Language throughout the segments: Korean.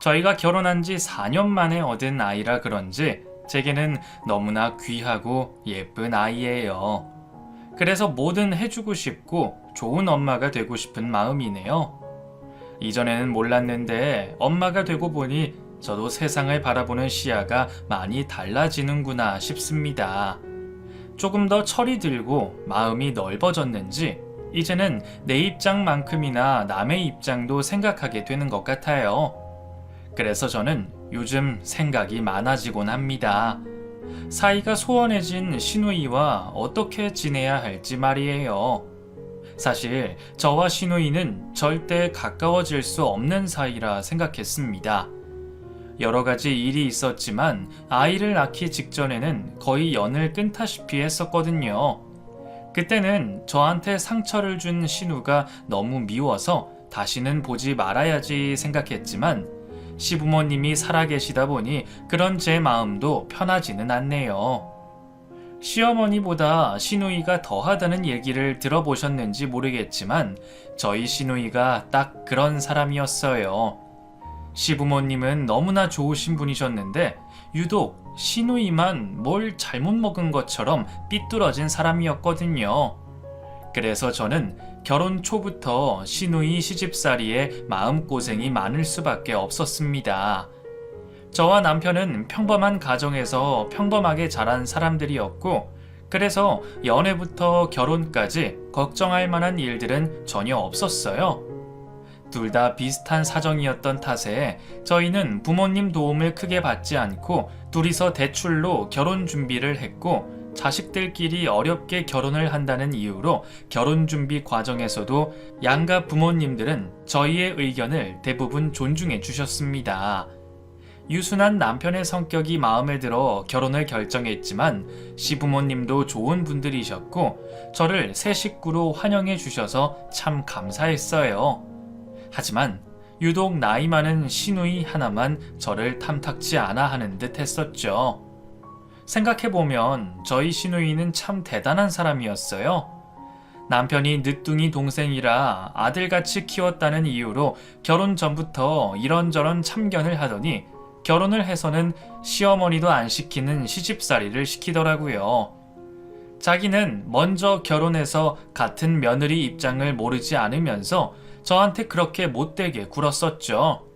저희가 결혼한 지 4년 만에 얻은 아이라 그런지 제게는 너무나 귀하고 예쁜 아이예요. 그래서 뭐든 해주고 싶고 좋은 엄마가 되고 싶은 마음이네요. 이전에는 몰랐는데 엄마가 되고 보니 저도 세상을 바라보는 시야가 많이 달라지는구나 싶습니다. 조금 더 철이 들고 마음이 넓어졌는지 이제는 내 입장만큼이나 남의 입장도 생각하게 되는 것 같아요. 그래서 저는 요즘 생각이 많아지곤 합니다. 사이가 소원해진 시누이와 어떻게 지내야 할지 말이에요. 사실 저와 시누이는 절대 가까워질 수 없는 사이라 생각했습니다. 여러 가지 일이 있었지만 아이를 낳기 직전에는 거의 연을 끊다시피 했었거든요. 그때는 저한테 상처를 준 신우가 너무 미워서 다시는 보지 말아야지 생각했지만 시부모님이 살아계시다 보니 그런 제 마음도 편하지는 않네요. 시어머니보다 시누이가 더하다는 얘기를 들어보셨는지 모르겠지만 저희 시누이가 딱 그런 사람이었어요. 시부모님은 너무나 좋으신 분이셨는데 유독 시누이만 뭘 잘못 먹은 것처럼 삐뚤어진 사람이었거든요. 그래서 저는 결혼 초부터 시누이 시집살이에 마음고생이 많을 수밖에 없었습니다. 저와 남편은 평범한 가정에서 평범하게 자란 사람들이었고 그래서 연애부터 결혼까지 걱정할 만한 일들은 전혀 없었어요. 둘 다 비슷한 사정이었던 탓에 저희는 부모님 도움을 크게 받지 않고 둘이서 대출로 결혼 준비를 했고 자식들끼리 어렵게 결혼을 한다는 이유로 결혼 준비 과정에서도 양가 부모님들은 저희의 의견을 대부분 존중해 주셨습니다. 유순한 남편의 성격이 마음에 들어 결혼을 결정했지만 시부모님도 좋은 분들이셨고 저를 새 식구로 환영해 주셔서 참 감사했어요. 하지만 유독 나이 많은 시누이 하나만 저를 탐탁지 않아 하는 듯 했었죠. 생각해보면 저희 시누이는 참 대단한 사람이었어요. 남편이 늦둥이 동생이라 아들같이 키웠다는 이유로 결혼 전부터 이런저런 참견을 하더니 결혼을 해서는 시어머니도 안 시키는 시집살이를 시키더라고요. 자기는 먼저 결혼해서 같은 며느리 입장을 모르지 않으면서 저한테 그렇게 못되게 굴었었죠.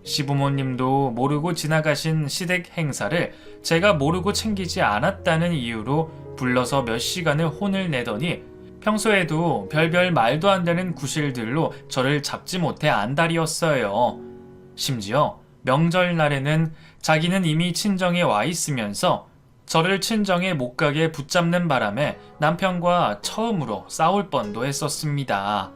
시부모님도 모르고 지나가신 시댁 행사를 제가 모르고 챙기지 않았다는 이유로 불러서 몇 시간을 혼을 내더니 평소에도 별별 말도 안 되는 구실들로 저를 잡지 못해 안달이었어요. 심지어 명절날에는 자기는 이미 친정에 와 있으면서 저를 친정에 못 가게 붙잡는 바람에 남편과 처음으로 싸울 뻔도 했었습니다.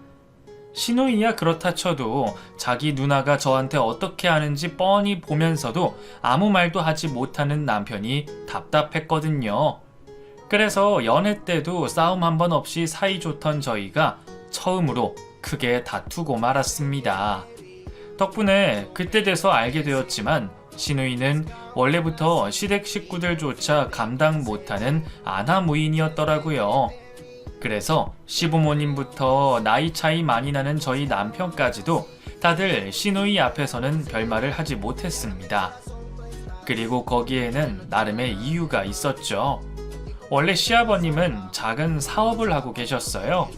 시누이야 그렇다 쳐도 자기 누나가 저한테 어떻게 하는지 뻔히 보면서도 아무 말도 하지 못하는 남편이 답답했거든요. 그래서 연애 때도 싸움 한 번 없이 사이좋던 저희가 처음으로 크게 다투고 말았습니다. 덕분에 그때 돼서 알게 되었지만 시누이는 원래부터 시댁 식구들조차 감당 못하는 아나무인이었더라고요. 그래서 시부모님부터 나이 차이 많이 나는 저희 남편까지도 다들 시누이 앞에서는 별말을 하지 못했습니다. 그리고 거기에는 나름의 이유가 있었죠. 원래 시아버님은 작은 사업을 하고 계셨어요.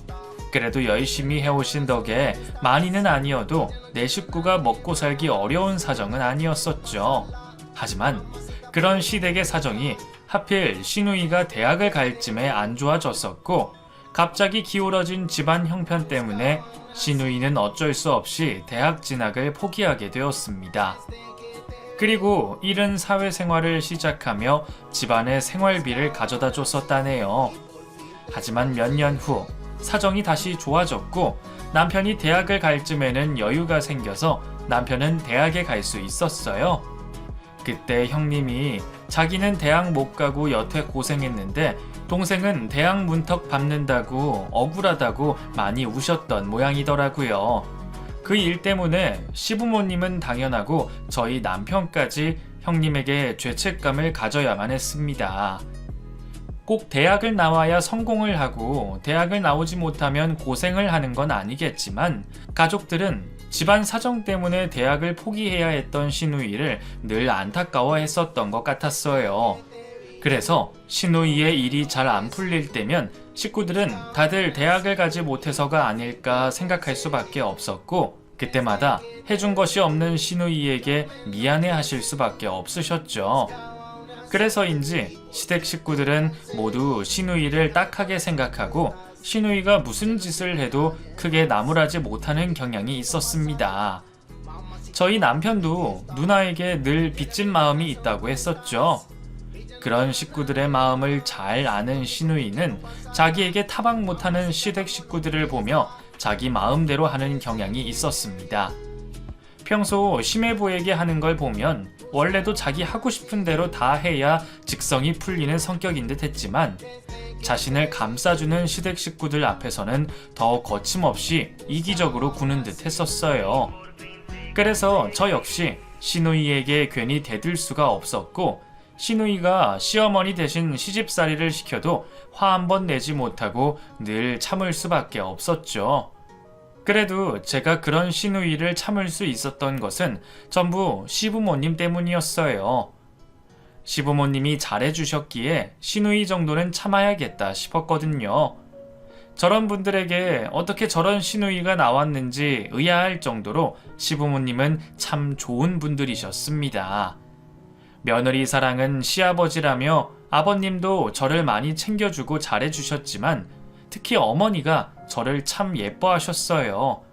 그래도 열심히 해오신 덕에 많이는 아니어도 내 식구가 먹고 살기 어려운 사정은 아니었었죠. 하지만 그런 시댁의 사정이 하필 시누이가 대학을 갈 쯤에 안 좋아졌었고 갑자기 기울어진 집안 형편 때문에 시누이는 어쩔 수 없이 대학 진학을 포기하게 되었습니다. 그리고 이른 사회생활을 시작하며 집안의 생활비를 가져다 줬었다네요. 하지만 몇 년 후 사정이 다시 좋아졌고 남편이 대학을 갈 쯤에는 여유가 생겨서 남편은 대학에 갈 수 있었어요. 그때 형님이 자기는 대학 못 가고 여태 고생했는데 동생은 대학 문턱 밟는다고 억울하다고 많이 우셨던 모양이더라고요. 그 일 때문에 시부모님은 당연하고 저희 남편까지 형님에게 죄책감을 가져야만 했습니다. 꼭 대학을 나와야 성공을 하고 대학을 나오지 못하면 고생을 하는 건 아니겠지만 가족들은 집안 사정 때문에 대학을 포기해야 했던 시누이를 늘 안타까워했었던 것 같았어요. 그래서 시누이의 일이 잘 안 풀릴 때면 식구들은 다들 대학을 가지 못해서가 아닐까 생각할 수밖에 없었고, 그때마다 해준 것이 없는 시누이에게 미안해 하실 수밖에 없으셨죠. 그래서인지 시댁 식구들은 모두 시누이를 딱하게 생각하고 시누이가 무슨 짓을 해도 크게 나무라지 못하는 경향이 있었습니다. 저희 남편도 누나에게 늘 빚진 마음이 있다고 했었죠. 그런 식구들의 마음을 잘 아는 시누이는 자기에게 타박 못하는 시댁 식구들을 보며 자기 마음대로 하는 경향이 있었습니다. 평소 심해보에게 하는 걸 보면 원래도 자기 하고 싶은 대로 다 해야 직성이 풀리는 성격인 듯 했지만, 자신을 감싸주는 시댁 식구들 앞에서는 더 거침없이 이기적으로 구는 듯 했었어요. 그래서 저 역시 시누이에게 괜히 대들 수가 없었고, 시누이가 시어머니 대신 시집살이를 시켜도 화 한 번 내지 못하고 늘 참을 수밖에 없었죠. 그래도 제가 그런 시누이를 참을 수 있었던 것은 전부 시부모님 때문이었어요. 시부모님이 잘해주셨기에 시누이 정도는 참아야겠다 싶었거든요. 저런 분들에게 어떻게 저런 시누이가 나왔는지 의아할 정도로 시부모님은 참 좋은 분들이셨습니다. 며느리 사랑은 시아버지라며 아버님도 저를 많이 챙겨주고 잘해주셨지만 특히 어머니가 저를 참 예뻐하셨어요.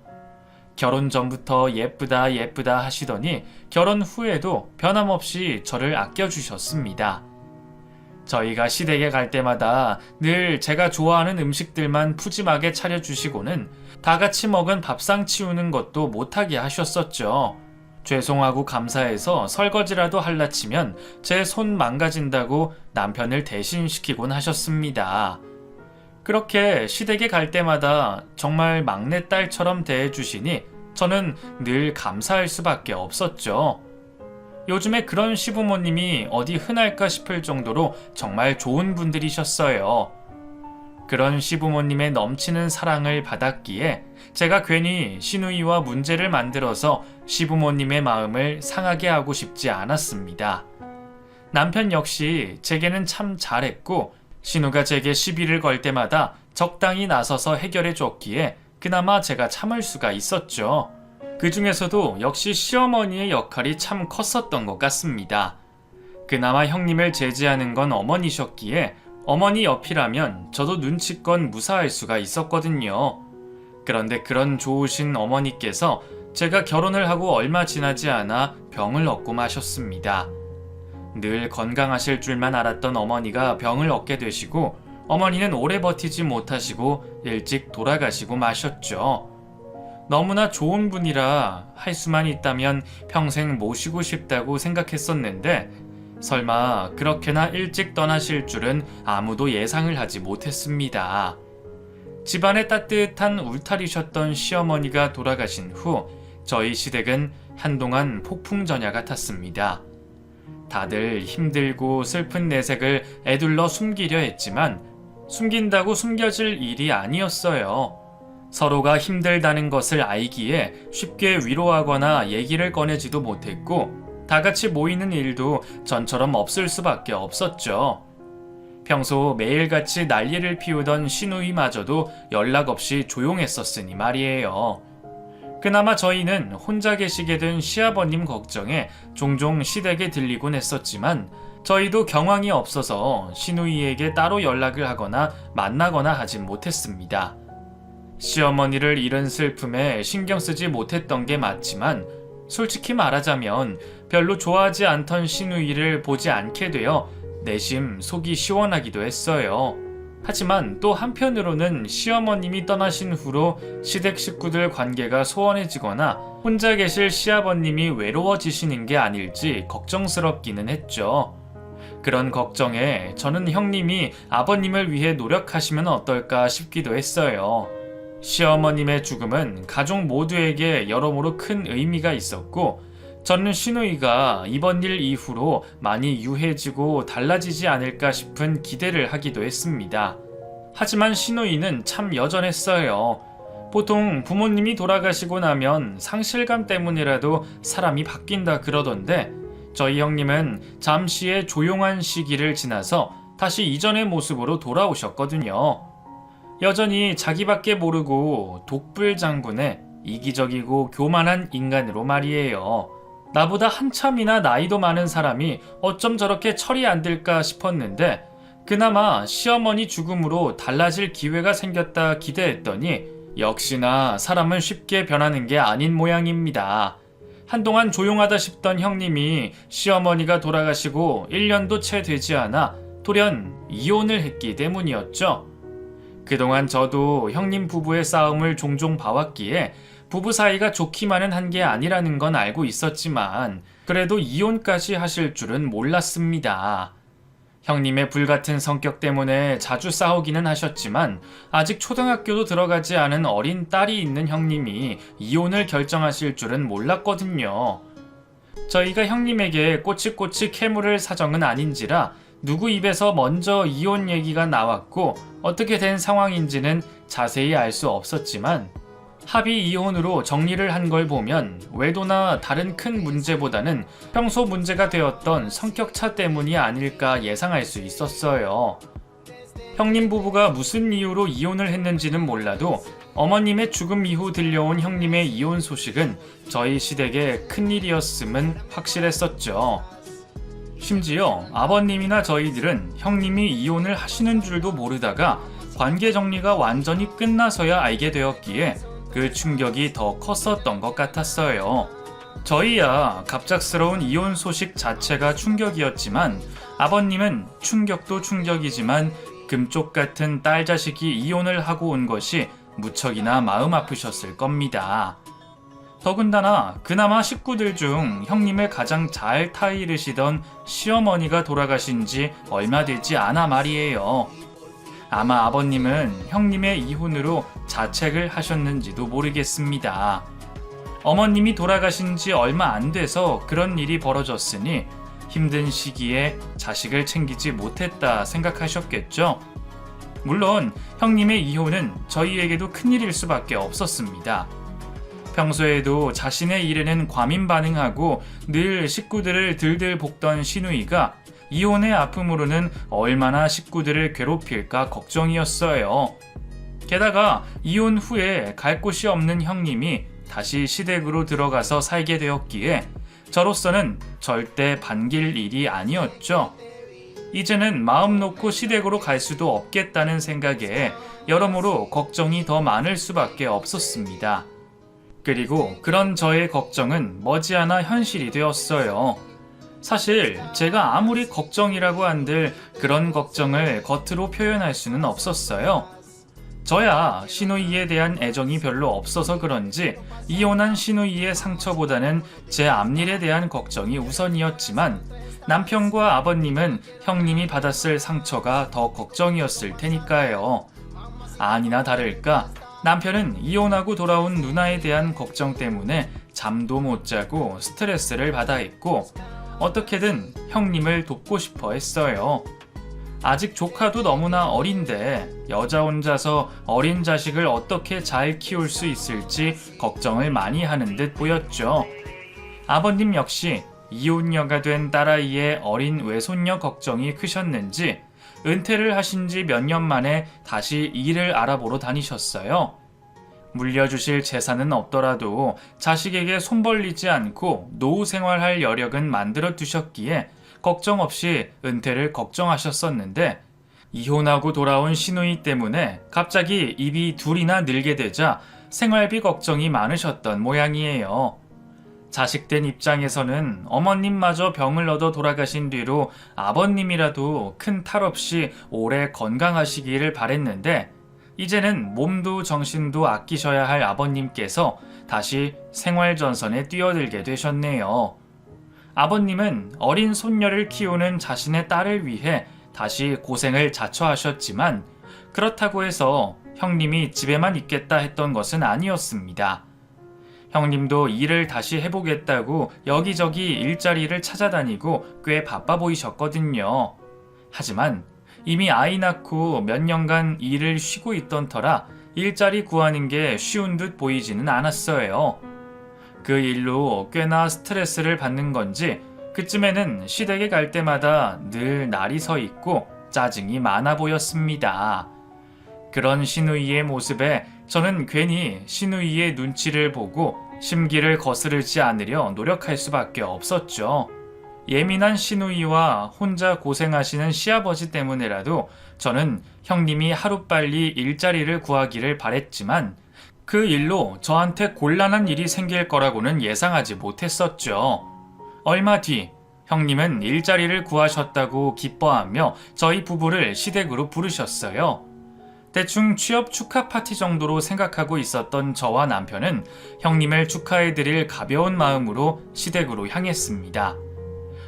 결혼 전부터 예쁘다 예쁘다 하시더니 결혼 후에도 변함없이 저를 아껴주셨습니다. 저희가 시댁에 갈 때마다 늘 제가 좋아하는 음식들만 푸짐하게 차려주시고는 다 같이 먹은 밥상 치우는 것도 못하게 하셨었죠. 죄송하고 감사해서 설거지라도 할라치면 제 손 망가진다고 남편을 대신 시키곤 하셨습니다. 그렇게 시댁에 갈 때마다 정말 막내딸처럼 대해주시니 저는 늘 감사할 수밖에 없었죠. 요즘에 그런 시부모님이 어디 흔할까 싶을 정도로 정말 좋은 분들이셨어요. 그런 시부모님의 넘치는 사랑을 받았기에 제가 괜히 시누이와 문제를 만들어서 시부모님의 마음을 상하게 하고 싶지 않았습니다. 남편 역시 제게는 참 잘했고 신우가 제게 시비를 걸 때마다 적당히 나서서 해결해 줬기에 그나마 제가 참을 수가 있었죠. 그 중에서도 역시 시어머니의 역할이 참 컸었던 것 같습니다. 그나마 형님을 제지하는 건 어머니셨기에 어머니 옆이라면 저도 눈치껏 무사할 수가 있었거든요. 그런데 그런 좋으신 어머니께서 제가 결혼을 하고 얼마 지나지 않아 병을 얻고 마셨습니다. 늘 건강하실 줄만 알았던 어머니가 병을 얻게 되시고 어머니는 오래 버티지 못하시고 일찍 돌아가시고 마셨죠. 너무나 좋은 분이라 할 수만 있다면 평생 모시고 싶다고 생각했었는데 설마 그렇게나 일찍 떠나실 줄은 아무도 예상을 하지 못했습니다. 집안의 따뜻한 울타리셨던 시어머니가 돌아가신 후 저희 시댁은 한동안 폭풍전야 같았습니다. 다들 힘들고 슬픈 내색을 애둘러 숨기려 했지만 숨긴다고 숨겨질 일이 아니었어요. 서로가 힘들다는 것을 알기에 쉽게 위로하거나 얘기를 꺼내지도 못했고 다 같이 모이는 일도 전처럼 없을 수밖에 없었죠. 평소 매일같이 난리를 피우던 시누이마저도 연락 없이 조용했었으니 말이에요. 그나마 저희는 혼자 계시게 된 시아버님 걱정에 종종 시댁에 들리곤 했었지만 저희도 경황이 없어서 시누이에게 따로 연락을 하거나 만나거나 하진 못했습니다. 시어머니를 잃은 슬픔에 신경 쓰지 못했던 게 맞지만 솔직히 말하자면 별로 좋아하지 않던 시누이를 보지 않게 되어 내심 속이 시원하기도 했어요. 하지만 또 한편으로는 시어머님이 떠나신 후로 시댁 식구들 관계가 소원해지거나 혼자 계실 시아버님이 외로워지시는 게 아닐지 걱정스럽기는 했죠. 그런 걱정에 저는 형님이 아버님을 위해 노력하시면 어떨까 싶기도 했어요. 시어머님의 죽음은 가족 모두에게 여러모로 큰 의미가 있었고 저는 시누이가 이번 일 이후로 많이 유해지고 달라지지 않을까 싶은 기대를 하기도 했습니다. 하지만 시누이는 참 여전했어요. 보통 부모님이 돌아가시고 나면 상실감 때문이라도 사람이 바뀐다 그러던데 저희 형님은 잠시의 조용한 시기를 지나서 다시 이전의 모습으로 돌아오셨거든요. 여전히 자기밖에 모르고 독불장군의 이기적이고 교만한 인간으로 말이에요. 나보다 한참이나 나이도 많은 사람이 어쩜 저렇게 철이 안 들까 싶었는데 그나마 시어머니 죽음으로 달라질 기회가 생겼다 기대했더니 역시나 사람은 쉽게 변하는 게 아닌 모양입니다. 한동안 조용하다 싶던 형님이 시어머니가 돌아가시고 1년도 채 되지 않아 돌연 이혼을 했기 때문이었죠. 그동안 저도 형님 부부의 싸움을 종종 봐왔기에 부부 사이가 좋기만은 한 게 아니라는 건 알고 있었지만 그래도 이혼까지 하실 줄은 몰랐습니다. 형님의 불같은 성격 때문에 자주 싸우기는 하셨지만 아직 초등학교도 들어가지 않은 어린 딸이 있는 형님이 이혼을 결정하실 줄은 몰랐거든요. 저희가 형님에게 꼬치꼬치 캐물을 사정은 아닌지라 누구 입에서 먼저 이혼 얘기가 나왔고 어떻게 된 상황인지는 자세히 알 수 없었지만 합의 이혼으로 정리를 한 걸 보면 외도나 다른 큰 문제보다는 평소 문제가 되었던 성격차 때문이 아닐까 예상할 수 있었어요. 형님 부부가 무슨 이유로 이혼을 했는지는 몰라도 어머님의 죽음 이후 들려온 형님의 이혼 소식은 저희 시댁의 큰일이었음은 확실했었죠. 심지어 아버님이나 저희들은 형님이 이혼을 하시는 줄도 모르다가 관계 정리가 완전히 끝나서야 알게 되었기에 그 충격이 더 컸었던 것 같았어요. 저희야 갑작스러운 이혼 소식 자체가 충격이었지만 아버님은 충격도 충격이지만 금쪽 같은 딸 자식이 이혼을 하고 온 것이 무척이나 마음 아프셨을 겁니다. 더군다나 그나마 식구들 중 형님을 가장 잘 타이르시던 시어머니가 돌아가신 지 얼마 되지 않아 말이에요. 아마 아버님은 형님의 이혼으로 자책을 하셨는지도 모르겠습니다. 어머님이 돌아가신 지 얼마 안 돼서 그런 일이 벌어졌으니 힘든 시기에 자식을 챙기지 못했다 생각하셨겠죠? 물론 형님의 이혼은 저희에게도 큰일일 수밖에 없었습니다. 평소에도 자신의 일에는 과민 반응하고 늘 식구들을 들들 볶던 시누이가 이혼의 아픔으로는 얼마나 식구들을 괴롭힐까 걱정이었어요. 게다가 이혼 후에 갈 곳이 없는 형님이 다시 시댁으로 들어가서 살게 되었기에 저로서는 절대 반길 일이 아니었죠. 이제는 마음 놓고 시댁으로 갈 수도 없겠다는 생각에 여러모로 걱정이 더 많을 수밖에 없었습니다. 그리고 그런 저의 걱정은 머지않아 현실이 되었어요. 사실 제가 아무리 걱정이라고 한들 그런 걱정을 겉으로 표현할 수는 없었어요. 저야 시누이에 대한 애정이 별로 없어서 그런지 이혼한 시누이의 상처보다는 제 앞일에 대한 걱정이 우선이었지만 남편과 아버님은 형님이 받았을 상처가 더 걱정이었을 테니까요. 아니나 다를까 남편은 이혼하고 돌아온 누나에 대한 걱정 때문에 잠도 못 자고 스트레스를 받아 했고 어떻게든 형님을 돕고 싶어 했어요. 아직 조카도 너무나 어린데 여자 혼자서 어린 자식을 어떻게 잘 키울 수 있을지 걱정을 많이 하는 듯 보였죠. 아버님 역시 이혼녀가 된 딸아이의 어린 외손녀 걱정이 크셨는지 은퇴를 하신 지 몇 년 만에 다시 일을 알아보러 다니셨어요. 물려주실 재산은 없더라도 자식에게 손 벌리지 않고 노후 생활할 여력은 만들어 두셨기에 걱정 없이 은퇴를 걱정하셨었는데 이혼하고 돌아온 시누이 때문에 갑자기 입이 둘이나 늘게 되자 생활비 걱정이 많으셨던 모양이에요. 자식된 입장에서는 어머님마저 병을 얻어 돌아가신 뒤로 아버님이라도 큰 탈 없이 오래 건강하시기를 바랬는데 이제는 몸도 정신도 아끼셔야 할 아버님께서 다시 생활전선에 뛰어들게 되셨네요. 아버님은 어린 손녀를 키우는 자신의 딸을 위해 다시 고생을 자처하셨지만 그렇다고 해서 형님이 집에만 있겠다 했던 것은 아니었습니다. 형님도 일을 다시 해보겠다고 여기저기 일자리를 찾아다니고 꽤 바빠 보이셨거든요. 하지만 이미 아이 낳고 몇 년간 일을 쉬고 있던 터라 일자리 구하는 게 쉬운 듯 보이지는 않았어요. 그 일로 꽤나 스트레스를 받는 건지 그쯤에는 시댁에 갈 때마다 늘 날이 서 있고 짜증이 많아 보였습니다. 그런 시누이의 모습에 저는 괜히 시누이의 눈치를 보고 심기를 거스르지 않으려 노력할 수밖에 없었죠. 예민한 시누이와 혼자 고생하시는 시아버지 때문에라도 저는 형님이 하루빨리 일자리를 구하기를 바랬지만 그 일로 저한테 곤란한 일이 생길 거라고는 예상하지 못했었죠. 얼마 뒤 형님은 일자리를 구하셨다고 기뻐하며 저희 부부를 시댁으로 부르셨어요. 대충 취업 축하 파티 정도로 생각하고 있었던 저와 남편은 형님을 축하해드릴 가벼운 마음으로 시댁으로 향했습니다.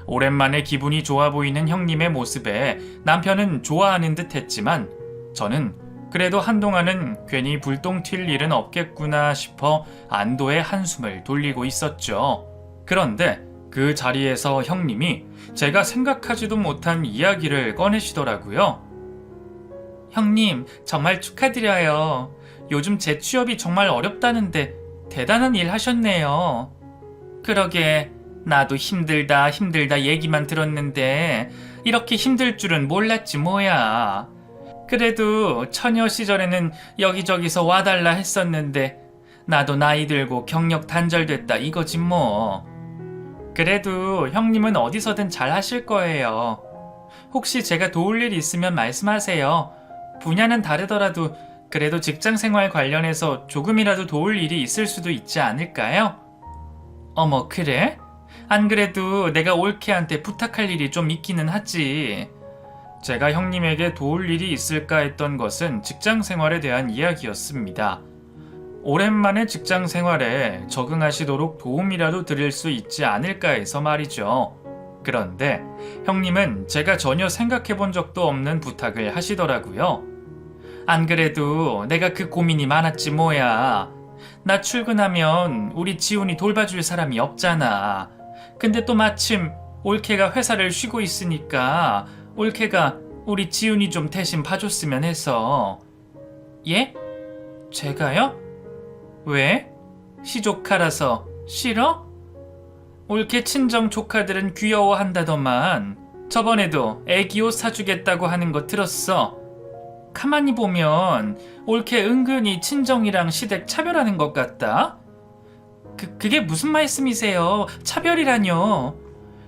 오랜만에 기분이 좋아 보이는 형님의 모습에 남편은 좋아하는 듯 했지만 저는 그래도 한동안은 괜히 불똥 튈 일은 없겠구나 싶어 안도의 한숨을 돌리고 있었죠. 그런데 그 자리에서 형님이 제가 생각하지도 못한 이야기를 꺼내시더라고요. 형님, 정말 축하드려요. 요즘 재취업이 정말 어렵다는데 대단한 일 하셨네요. 그러게, 나도 힘들다 얘기만 들었는데 이렇게 힘들 줄은 몰랐지 뭐야. 그래도 처녀 시절에는 여기저기서 와달라 했었는데 나도 나이 들고 경력 단절됐다 이거지 뭐. 그래도 형님은 어디서든 잘 하실 거예요. 혹시 제가 도울 일 있으면 말씀하세요. 분야는 다르더라도 그래도 직장생활 관련해서 조금이라도 도울 일이 있을 수도 있지 않을까요? 어머, 그래? 안 그래도 내가 올케한테 부탁할 일이 좀 있기는 하지. 제가 형님에게 도울 일이 있을까 했던 것은 직장생활에 대한 이야기였습니다. 오랜만에 직장생활에 적응하시도록 도움이라도 드릴 수 있지 않을까 해서 말이죠. 그런데 형님은 제가 전혀 생각해 본 적도 없는 부탁을 하시더라고요. 안 그래도 내가 그 고민이 많았지 뭐야. 나 출근하면 우리 지훈이 돌봐줄 사람이 없잖아. 근데 또 마침 올케가 회사를 쉬고 있으니까 올케가 우리 지훈이 좀 대신 봐줬으면 해서. 예? 제가요? 왜? 시조카라서 싫어? 올케 친정 조카들은 귀여워한다더만. 저번에도 애기 옷 사주겠다고 하는 거 들었어. 가만히 보면 올케 은근히 친정이랑 시댁 차별하는 것 같다. 그게 무슨 말씀이세요? 차별이라뇨.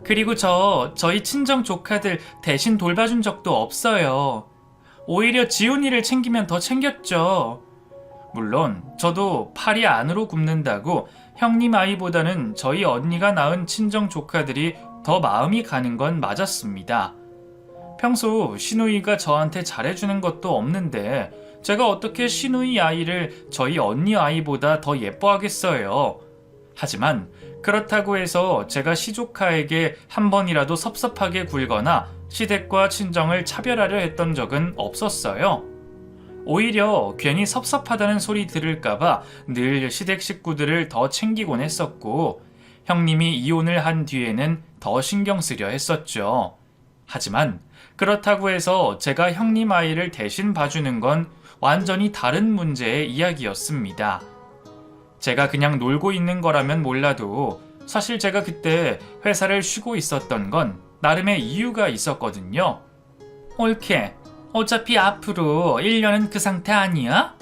그리고 저희 친정 조카들 대신 돌봐준 적도 없어요. 오히려 지훈이를 챙기면 더 챙겼죠. 물론 저도 팔이 안으로 굽는다고 형님 아이보다는 저희 언니가 낳은 친정 조카들이 더 마음이 가는 건 맞았습니다. 평소 시누이가 저한테 잘해주는 것도 없는데 제가 어떻게 시누이 아이를 저희 언니 아이보다 더 예뻐하겠어요. 하지만 그렇다고 해서 제가 시조카에게 한 번이라도 섭섭하게 굴거나 시댁과 친정을 차별하려 했던 적은 없었어요. 오히려 괜히 섭섭하다는 소리 들을까봐 늘 시댁 식구들을 더 챙기곤 했었고 형님이 이혼을 한 뒤에는 더 신경 쓰려 했었죠. 하지만 그렇다고 해서 제가 형님 아이를 대신 봐주는 건 완전히 다른 문제의 이야기였습니다. 제가 그냥 놀고 있는 거라면 몰라도 사실 제가 그때 회사를 쉬고 있었던 건 나름의 이유가 있었거든요. 올케, 어차피 앞으로 1년은 그 상태 아니야?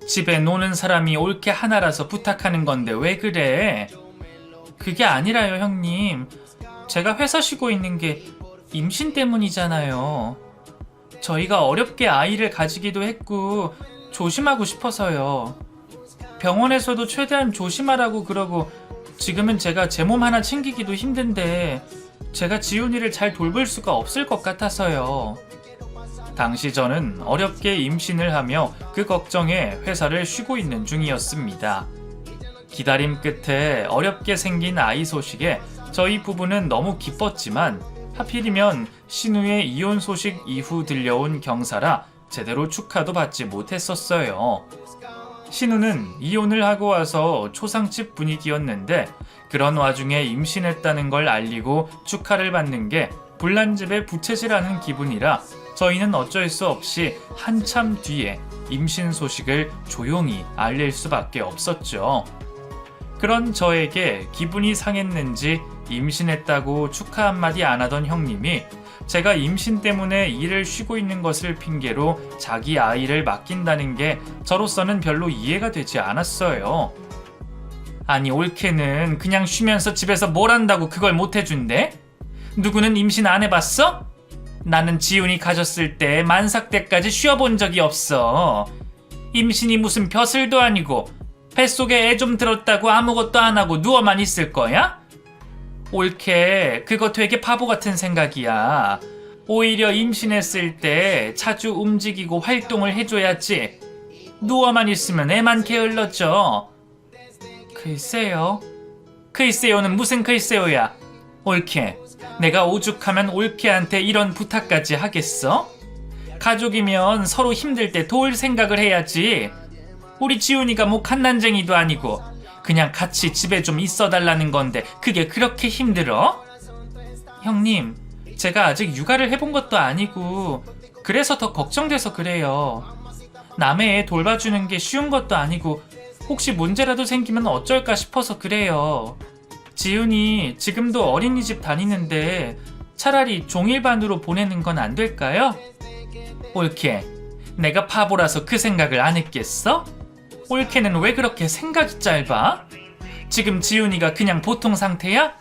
집에 노는 사람이 올케 하나라서 부탁하는 건데 왜 그래? 그게 아니라요, 형님. 제가 회사 쉬고 있는 게 임신 때문이잖아요. 저희가 어렵게 아이를 가지기도 했고 조심하고 싶어서요. 병원에서도 최대한 조심하라고 그러고 지금은 제가 제 몸 하나 챙기기도 힘든데 제가 지훈이를 잘 돌볼 수가 없을 것 같아서요. 당시 저는 어렵게 임신을 하며 그 걱정에 회사를 쉬고 있는 중이었습니다. 기다림 끝에 어렵게 생긴 아이 소식에 저희 부부는 너무 기뻤지만 하필이면 신우의 이혼 소식 이후 들려온 경사라 제대로 축하도 받지 못했었어요. 신우는 이혼을 하고 와서 초상집 분위기였는데 그런 와중에 임신했다는 걸 알리고 축하를 받는 게 불난집의 부채질하는 기분이라 저희는 어쩔 수 없이 한참 뒤에 임신 소식을 조용히 알릴 수밖에 없었죠. 그런 저에게 기분이 상했는지 임신했다고 축하 한마디 안 하던 형님이 제가 임신 때문에 일을 쉬고 있는 것을 핑계로 자기 아이를 맡긴다는 게 저로서는 별로 이해가 되지 않았어요. 아니, 올케는 그냥 쉬면서 집에서 뭘 한다고 그걸 못 해준대? 누구는 임신 안 해봤어? 나는 지훈이 가졌을 때 만삭 때까지 쉬어본 적이 없어. 임신이 무슨 벼슬도 아니고 뱃속에 애 좀 들었다고 아무것도 안 하고 누워만 있을 거야? 올케, 그거 되게 바보 같은 생각이야. 오히려 임신했을 때 자주 움직이고 활동을 해줘야지. 누워만 있으면 애만 게을러져. 글쎄요는 무슨 글쎄요야. 올케, 내가 오죽하면 올케한테 이런 부탁까지 하겠어? 가족이면 서로 힘들 때 도울 생각을 해야지. 우리 지훈이가 뭐 갓난쟁이도 아니고 그냥 같이 집에 좀 있어달라는 건데 그게 그렇게 힘들어? 형님, 제가 아직 육아를 해본 것도 아니고 그래서 더 걱정돼서 그래요. 남의 애 돌봐주는 게 쉬운 것도 아니고 혹시 문제라도 생기면 어쩔까 싶어서 그래요. 지훈이 지금도 어린이집 다니는데 차라리 종일반으로 보내는 건 안 될까요? 올케, 내가 바보라서 그 생각을 안 했겠어? 올케는 왜 그렇게 생각이 짧아? 지금 지훈이가 그냥 보통 상태야?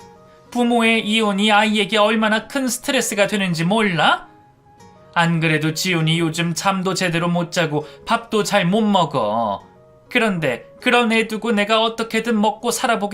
부모의 이혼이 아이에게 얼마나 큰 스트레스가 되는지 몰라? 안 그래도 지훈이 요즘 잠도 제대로 못 자고 밥도 잘 못 먹어. 그런데 그런 애 두고 내가 어떻게든 먹고 살아보겠